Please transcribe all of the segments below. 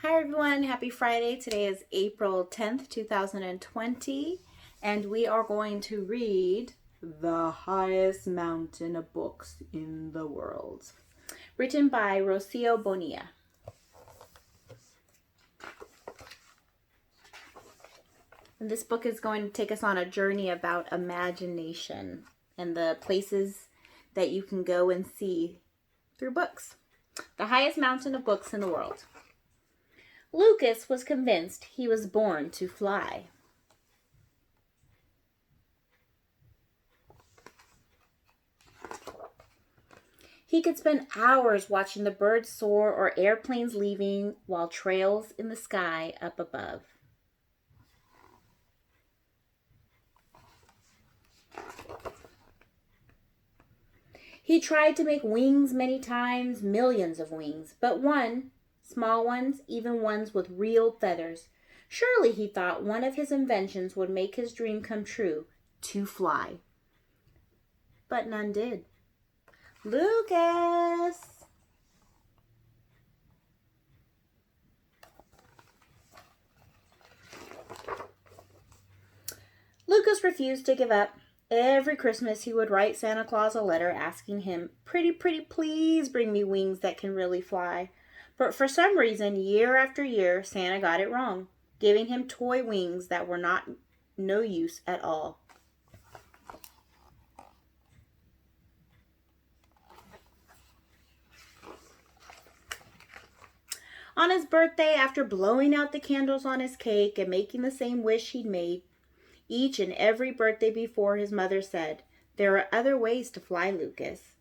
Hi everyone, happy Friday. Today is April 10th, 2020, and we are going to read The Highest Mountain of Books in the World, written by Rocio Bonilla. And this book is going to take us on a journey about imagination and the places that you can go and see through books. The highest mountain of books in the world. Lucas was convinced he was born to fly. He could spend hours watching the birds soar or airplanes leaving while trails in the sky up above. He tried to make wings many times, millions of wings, but one, small ones, even ones with real feathers. Surely, he thought, one of his inventions would make his dream come true, to fly. But none did. Lucas! Lucas refused to give up. Every Christmas he would write Santa Claus a letter asking him, "Pretty, please bring me wings that can really fly." But for some reason, year after year, Santa got it wrong, giving him toy wings that were no use at all. On his birthday, after blowing out the candles on his cake and making the same wish he'd made, each and every birthday before, his mother said, "There are other ways to fly, Lucas."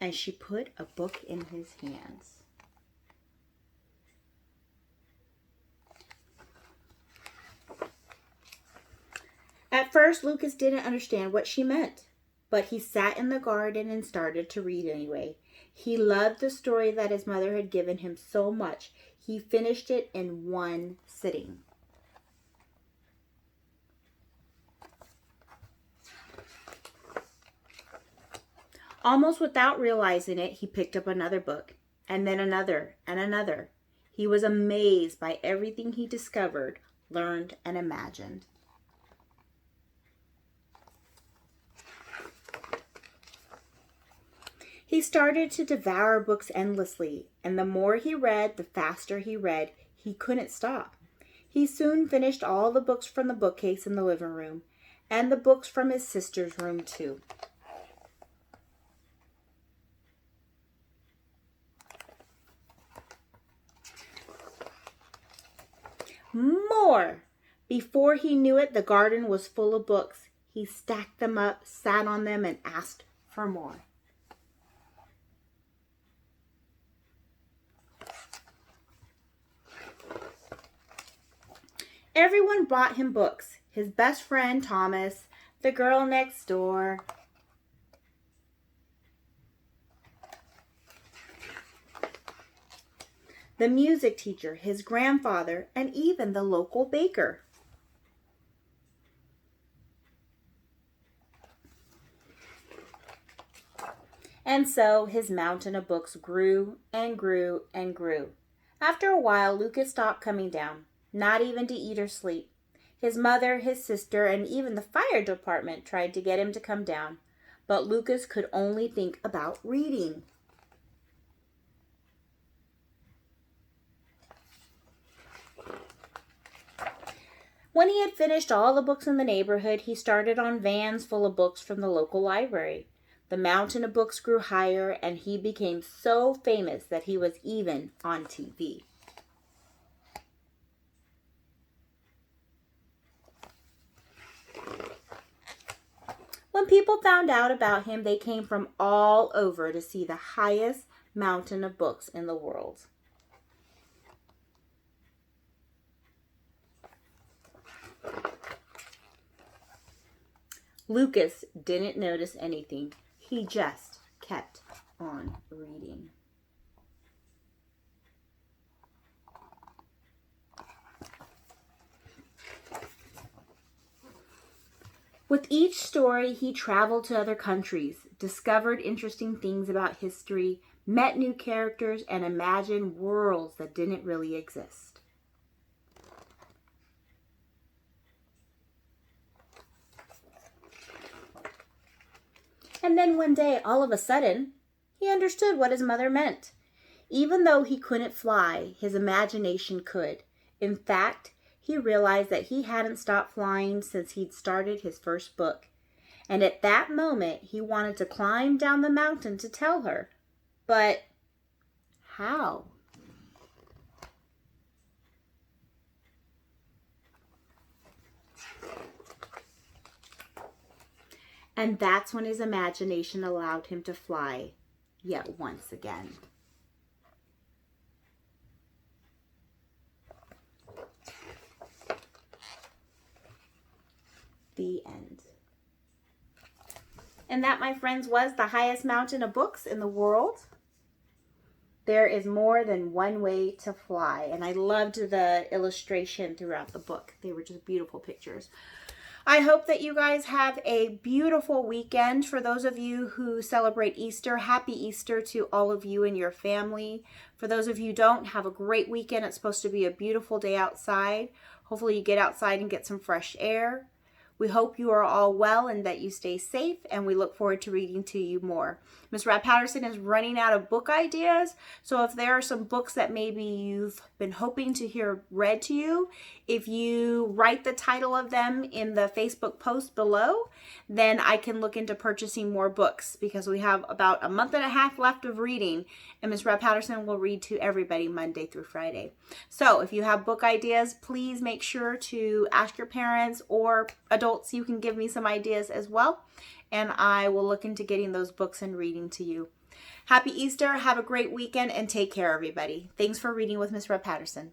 And she put a book in his hands. At first, Lucas didn't understand what she meant, but he sat in the garden and started to read anyway. He loved the story that his mother had given him so much, he finished it in one sitting. Almost without realizing it, he picked up another book, and then another, and another. He was amazed by everything he discovered, learned, and imagined. He started to devour books endlessly, and the more he read, the faster he read. He couldn't stop. He soon finished all the books from the bookcase in the living room, and the books from his sister's room too. More! Before he knew it, the garden was full of books. He stacked them up, sat on them, and asked for more. Everyone brought him books. His best friend, Thomas, the girl next door, the music teacher, his grandfather, and even the local baker. And so his mountain of books grew and grew and grew. After a while, Lucas stopped coming down, not even to eat or sleep. His mother, his sister, and even the fire department tried to get him to come down, but Lucas could only think about reading. When he had finished all the books in the neighborhood, he started on vans full of books from the local library. The mountain of books grew higher, and he became so famous that he was even on TV. When people found out about him, they came from all over to see the highest mountain of books in the world. Lucas didn't notice anything. He just kept on reading. With each story, he traveled to other countries, discovered interesting things about history, met new characters, and imagined worlds that didn't really exist. And then one day, all of a sudden, he understood what his mother meant. Even though he couldn't fly, his imagination could. In fact, he realized that he hadn't stopped flying since he'd started his first book. And at that moment, he wanted to climb down the mountain to tell her. But how? And that's when his imagination allowed him to fly yet once again. The end. And that, my friends, was the highest mountain of books in the world. There is more than one way to fly. And I loved the illustration throughout the book. They were just beautiful pictures. I hope that you guys have a beautiful weekend. For those of you who celebrate Easter, happy Easter to all of you and your family. For those of you who don't, have a great weekend. It's supposed to be a beautiful day outside. Hopefully you get outside and get some fresh air. We hope you are all well and that you stay safe, and we look forward to reading to you more. Miss Rabb-Patterson is running out of book ideas, so if there are some books that maybe you've been hoping to hear read to you, if you write the title of them in the Facebook post below, then I can look into purchasing more books, because we have about a month and a half left of reading, and Miss Rabb-Patterson will read to everybody Monday through Friday. So if you have book ideas, please make sure to ask your parents or adults. You can give me some ideas as well, and I will look into getting those books and reading to you. Happy Easter, have a great weekend, and take care, everybody. Thanks for reading with Miss Rabb-Patterson.